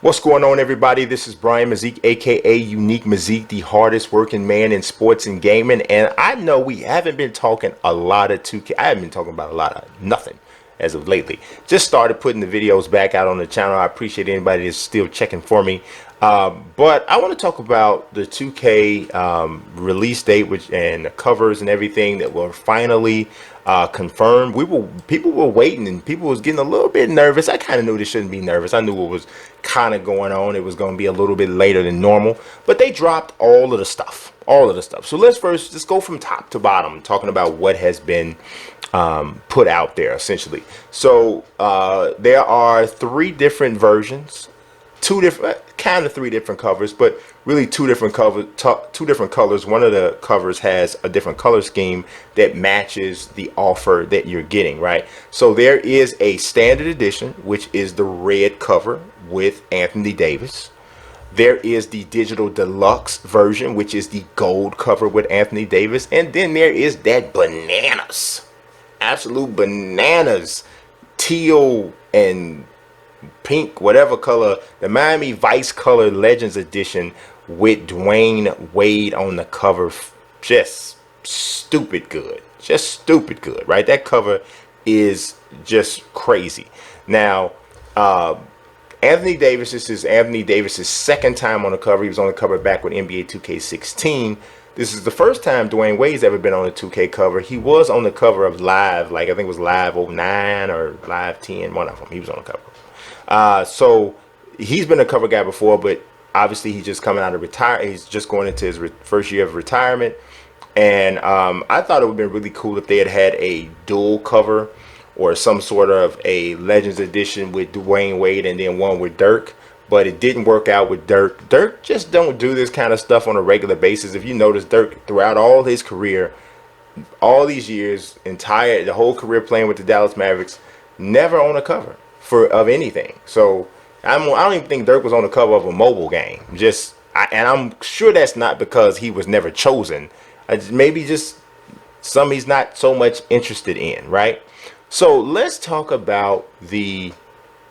What's going on, everybody? This is Brian Mazik, aka Unique Mazik, the hardest working man in sports and gaming. And I know we haven't been talking a lot of 2K. I haven't been talking about a lot of nothing as of lately. Just started putting the videos back out on the channel. I appreciate anybody that's still checking for me. But I want to talk about the 2K release date, and the covers and everything that were finally confirmed. People were waiting, and people was getting a little bit nervous. I kind of knew they shouldn't be nervous. I knew what was kind of going on. It was going to be a little bit later than normal, but they dropped all of the stuff. So let's first just go from top to bottom, talking about what has been put out there essentially. So there are three different versions, three different covers, but really two different colors. One of the covers has a different color scheme that matches the offer that you're getting, right? So there is a standard edition, which is the red cover with Anthony Davis. There is the digital deluxe version, which is the gold cover with Anthony Davis. And then there is that bananas, absolute bananas, teal and pink, whatever color, the Miami Vice color Legends edition with Dwayne Wade on the cover. Just stupid good, right? That cover is just crazy. Now Anthony Davis, this is Anthony Davis's second time on the cover. He was on the cover back with NBA 2K16. This is the first time Dwayne Wade's ever been on a 2K cover. He was on the cover of Live, like I think it was Live 09 or Live 10, one of them. He was on the cover. So he's been a cover guy before, but obviously he's just coming out of retire. He's just going into his first year of retirement. And I thought it would have been really cool if they had a dual cover or some sort of a Legends edition with Dwayne Wade and then one with Dirk. But it didn't work out with Dirk. Dirk just don't do this kind of stuff on a regular basis. If you notice, Dirk throughout all his career, all these years, the whole career playing with the Dallas Mavericks, never on a cover of anything. So I don't even think Dirk was on the cover of a mobile game. And I'm sure that's not because he was never chosen. Maybe just some he's not so much interested in, right? So let's talk about the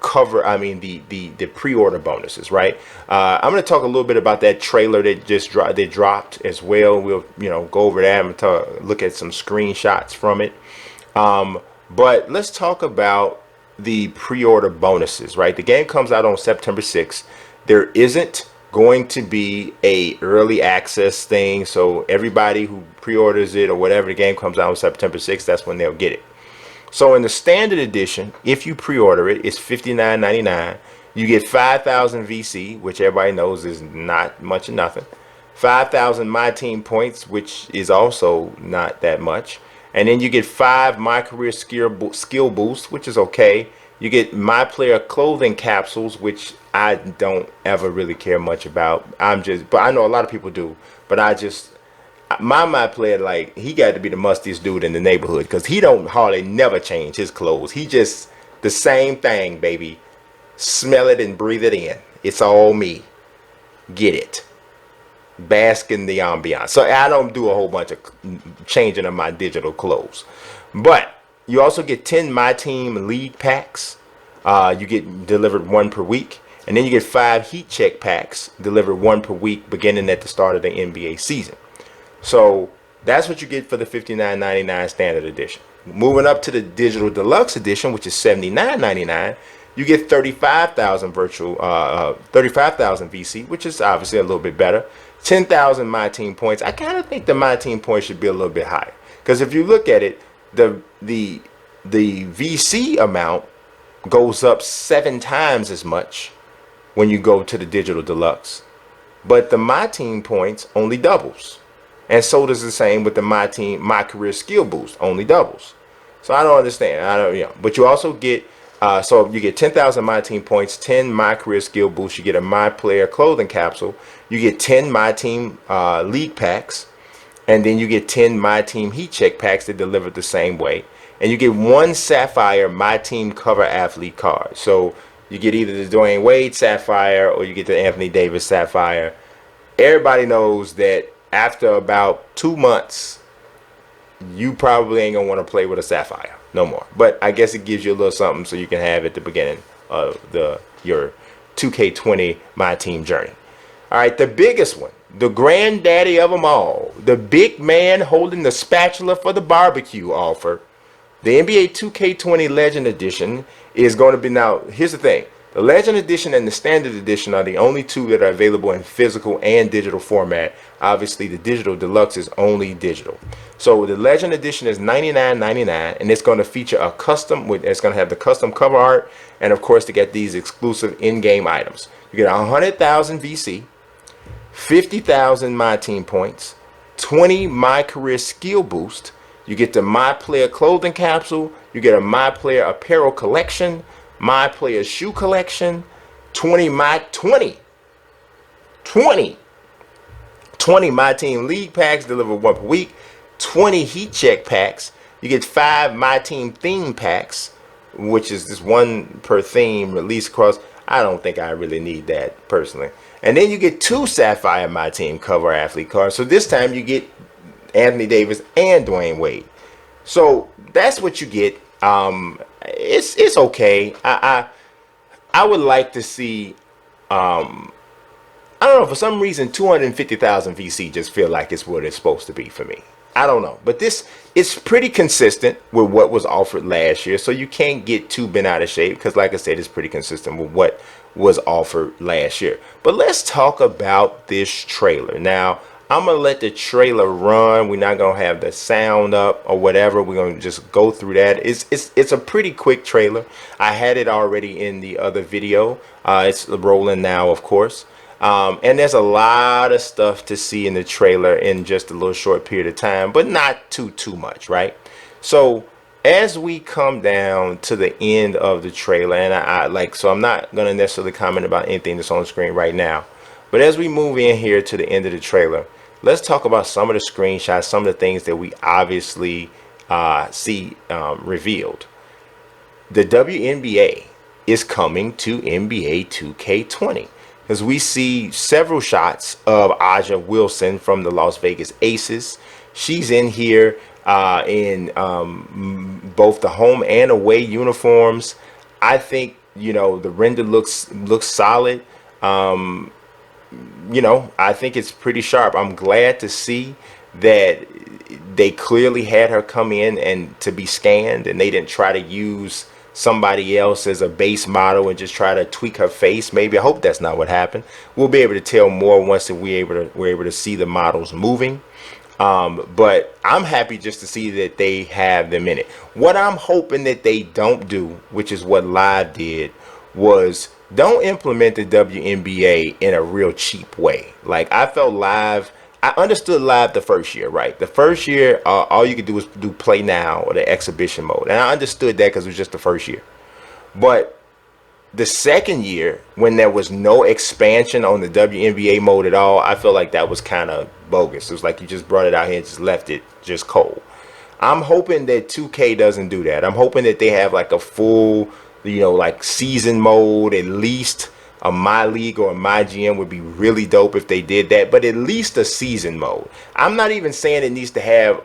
cover. I mean the pre-order bonuses, right? I'm going to talk a little bit about that trailer that they dropped as well. We'll go over that and look at some screenshots from it. But let's talk about the pre-order bonuses, right? The game comes out on September 6th. There isn't going to be a early access thing, so everybody who pre-orders it or whatever, the game comes out on September 6th, that's when they'll get it. So in the standard edition, if you pre-order it, it's $59.99. You get 5,000 VC, which everybody knows is not much of nothing. 5,000 My Team points, which is also not that much. And then you get 5 My Career skill boosts, which is okay. You get My Player clothing capsules, which I don't ever really care much about. But I know a lot of people do. But my player, like, he got to be the mustiest dude in the neighborhood because he don't hardly never change his clothes. He just the same thing, baby. Smell it and breathe it in. It's all me. Get it. Bask in the ambiance. So I don't do a whole bunch of changing of my digital clothes. But you also get 10 My Team League packs. You get delivered 1 per week. And then you get 5 Heat Check packs delivered 1 per week beginning at the start of the NBA season. So that's what you get for the $59.99 standard edition. Moving up to the digital deluxe edition, which is $79.99, you get 35,000 35,000 VC, which is obviously a little bit better. 10,000 My Team points. I kind of think the My Team points should be a little bit higher because if you look at it, the VC amount goes up 7 times as much when you go to the digital deluxe, but the My Team points only doubles. And so does the same with the My Career skill boost, only doubles. So I don't understand. But you also get, so you get 10,000 My Team points, 10 My Career skill boosts. You get a My Player clothing capsule. You get 10 My Team league packs, and then you get 10 My Team Heat Check packs that delivered the same way. And you get 1 Sapphire My Team cover athlete card. So you get either the Dwayne Wade Sapphire or you get the Anthony Davis Sapphire. Everybody knows that after about 2 months, you probably ain't gonna want to play with a Sapphire no more. But I guess it gives you a little something so you can have at the beginning of your 2K20 My Team journey. All right, the biggest one, the granddaddy of them all, the big man holding the spatula for the barbecue offer, the NBA 2K20 Legend Edition is going to be, now here's the thing, the Legend Edition and the Standard Edition are the only two that are available in physical and digital format. Obviously the Digital Deluxe is only digital. So the Legend Edition is $99.99, and it's going to feature a custom, it's going to have the custom cover art, and of course to get these exclusive in-game items. You get 100,000 VC, 50,000 My Team points, 20 My Career Skill Boost. You get the My Player clothing capsule. You get a My Player apparel collection, My Player shoe collection, 20 My Team league packs delivered 1 per week, 20 heat check packs. You get 5 My Team theme packs, which is just 1 per theme released across. I don't think I really need that personally. And then you get 2 Sapphire My Team cover athlete cards. So this time you get Anthony Davis and Dwayne Wade. So that's what you get. It's okay. I would like to see. I don't know, for some reason 250,000 VC just feel like it's what it's supposed to be for me. I don't know, but it's pretty consistent with what was offered last year, so you can't get too bent out of shape, because like I said, it's pretty consistent with what was offered last year. But let's talk about this trailer. Now, I'm gonna let the trailer run. We're not gonna have the sound up or whatever. We're gonna just go through that. It's a pretty quick trailer. I had it already in the other video. It's rolling now, of course. And there's a lot of stuff to see in the trailer in just a little short period of time, but not too much, right? So as we come down to the end of the trailer, and so I'm not gonna necessarily comment about anything that's on the screen right now, but as we move in here to the end of the trailer, let's talk about some of the screenshots, some of the things that we obviously see revealed. The WNBA is coming to NBA 2K20. As we see several shots of Aja Wilson from the Las Vegas Aces. She's in here in both the home and away uniforms. I think, you know, the render looks solid. You know, I think it's pretty sharp. I'm glad to see that they clearly had her come in and to be scanned, and they didn't try to use somebody else as a base model and just try to tweak her face. Maybe, I hope that's not what happened. We'll be able to tell more once we're able to see the models moving. But I'm happy just to see that they have them in it. What I'm hoping that they don't do, which is what Live did, was don't implement the WNBA in a real cheap way. Like, I felt Live, I understood Live the first year, right? The first year, all you could do was do play now or the exhibition mode. And I understood that because it was just the first year. But the second year, when there was no expansion on the WNBA mode at all, I felt like that was kind of bogus. It was like you just brought it out here and just left it just cold. I'm hoping that 2K doesn't do that. I'm hoping that they have like a full, you know, like season mode, at least. A My League or a My GM would be really dope if they did that, but at least a season mode. I'm not even saying it needs to have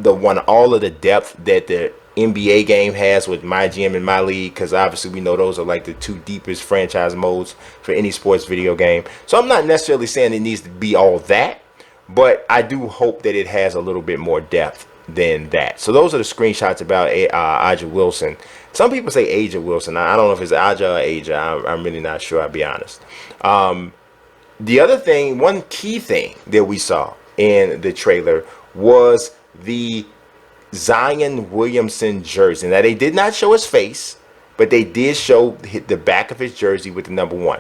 all of the depth that the NBA game has with My GM and My League, because obviously we know those are like the 2 deepest franchise modes for any sports video game. So I'm not necessarily saying it needs to be all that, but I do hope that it has a little bit more depth than that. So those are the screenshots about Aja Wilson. Some people say Aja Wilson. I don't know if it's Aja or Aja. I'm really not sure, I'll be honest. The other thing, one key thing that we saw in the trailer was the Zion Williamson jersey. Now, they did not show his face, but they did show the back of his jersey with the number 1.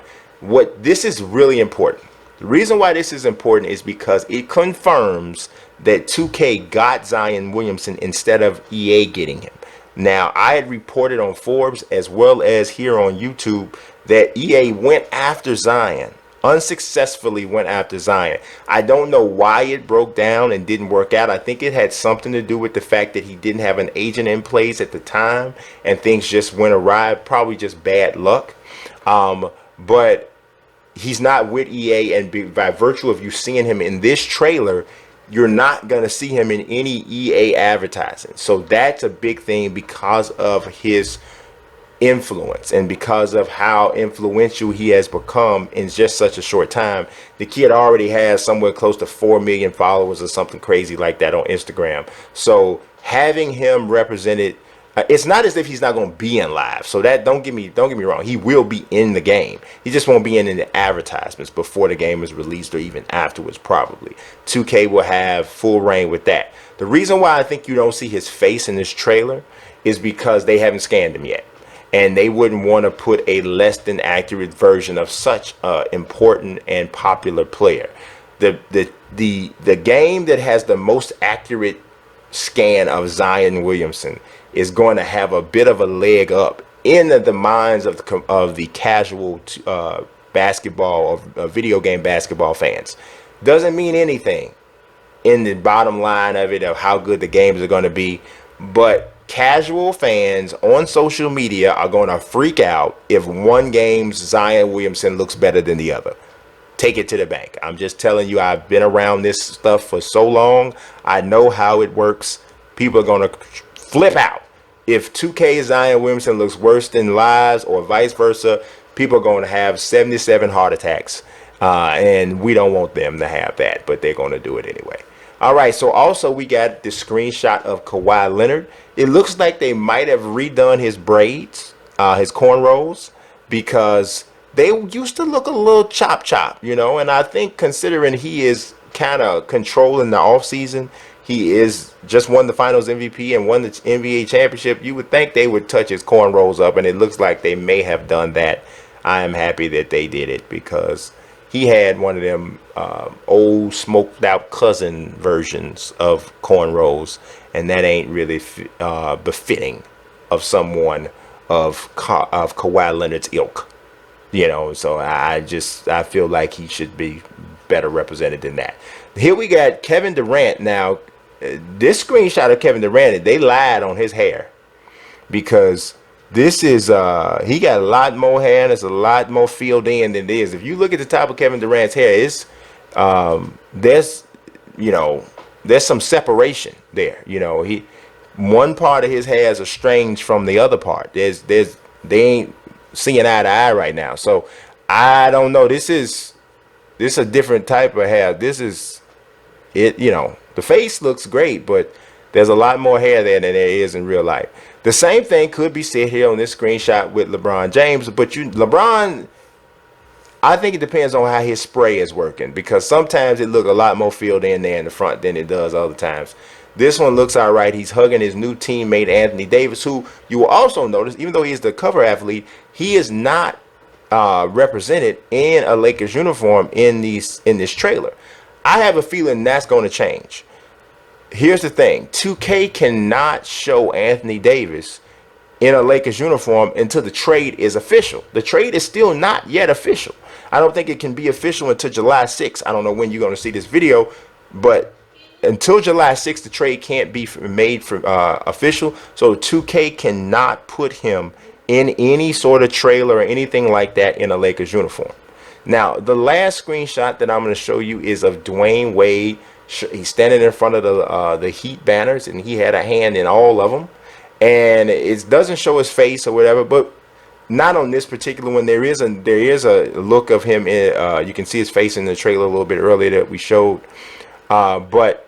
This is really important. The reason why this is important is because it confirms that 2K got Zion Williamson instead of EA getting him. Now, I had reported on Forbes as well as here on YouTube that EA went after Zion, unsuccessfully went after Zion. I don't know why it broke down and didn't work out. I think it had something to do with the fact that he didn't have an agent in place at the time and things just went awry, probably just bad luck. But he's not with EA, and by virtue of you seeing him in this trailer, you're not going to see him in any EA advertising. So that's a big thing because of his influence, and because of how influential he has become in just such a short time, the kid already has somewhere close to 4 million followers or something crazy like that on Instagram. So having him represented, it's not as if he's not going to be in live. So that don't get me wrong, he will be in the game. He just won't be in the advertisements before the game is released, or even afterwards. Probably 2K will have full reign with that. The reason why I think you don't see his face in this trailer is because they haven't scanned him yet, and they wouldn't want to put a less than accurate version of such an important and popular player. The game that has the most accurate scan of Zion Williamson is going to have a bit of a leg up in the minds of the casual basketball or video game basketball fans. Doesn't mean anything in the bottom line of it, of how good the games are going to be, but casual fans on social media are going to freak out if one game's Zion Williamson looks better than the other. Take it to the bank. I'm just telling you, I've been around this stuff for so long. I know how it works. People are going to flip out. If 2K Zion Williamson looks worse than lives, or vice versa, people are going to have 77 heart attacks. And we don't want them to have that, but they're going to do it anyway. All right, so also we got the screenshot of Kawhi Leonard. It looks like they might have redone his braids, his cornrows, because they used to look a little chop, you know. And I think, considering he is kind of controlling the offseason, he is just won the Finals MVP and won the NBA championship, you would think they would touch his cornrows up, and it looks like they may have done that. I am happy that they did it, because he had one of them old smoked out cousin versions of cornrows, and that ain't really befitting of someone of Kawhi Leonard's ilk, you know. So I feel like he should be better represented than that. Here we got Kevin Durant. Now, this screenshot of Kevin Durant, they lied on his hair, because this is he got a lot more hair, and it's a lot more filled in than it is. If you look at the top of Kevin Durant's hair, it's there's some separation there. You know, one part of his hair is estranged from the other part. They ain't seeing eye to eye right now. So I don't know. This is a different type of hair. This is it. You know, the face looks great, but there's a lot more hair there than there is in real life. The same thing could be said here on this screenshot with LeBron James, but LeBron, I think it depends on how his spray is working, because sometimes it look a lot more filled in there in the front than it does other times. This one looks all right. He's hugging his new teammate Anthony Davis, who you will also notice, even though he is the cover athlete, he is not represented in a Lakers uniform in this trailer. I have a feeling that's going to change. Here's the thing. 2K cannot show Anthony Davis in a Lakers uniform until the trade is official. The trade is still not yet official. I don't think it can be official until July 6th. I don't know when you're going to see this video, but until July 6th, the trade can't be made official. So 2K cannot put him in any sort of trailer or anything like that in a Lakers uniform. Now, the last screenshot that I'm going to show you is of Dwayne Wade. He's standing in front of the Heat banners, and he had a hand in all of them. And it doesn't show his face or whatever, but not on this particular one. There is a look of him in, you can see his face in the trailer a little bit earlier that we showed. But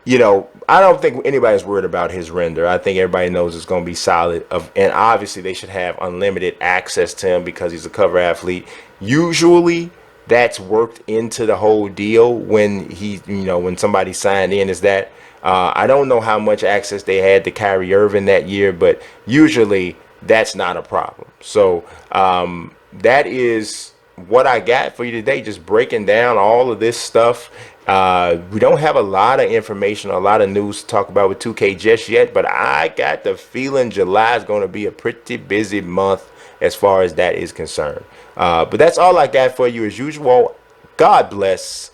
you know, I don't think anybody's worried about his render. I think everybody knows it's going to be solid. And obviously they should have unlimited access to him because he's a cover athlete. Usually that's worked into the whole deal when when somebody signed in as that. I don't know how much access they had to Kyrie Irving that year, but usually that's not a problem. So that is what I got for you today, just breaking down all of this stuff. We don't have a lot of information, a lot of news to talk about with 2K just yet, but I got the feeling July is going to be a pretty busy month as far as that is concerned. But that's all I got for you as usual. God bless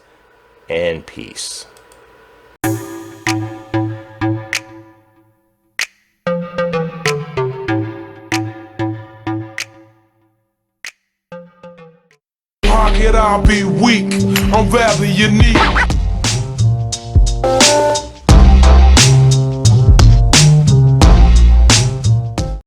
and peace. I'll be weak, I'm very unique.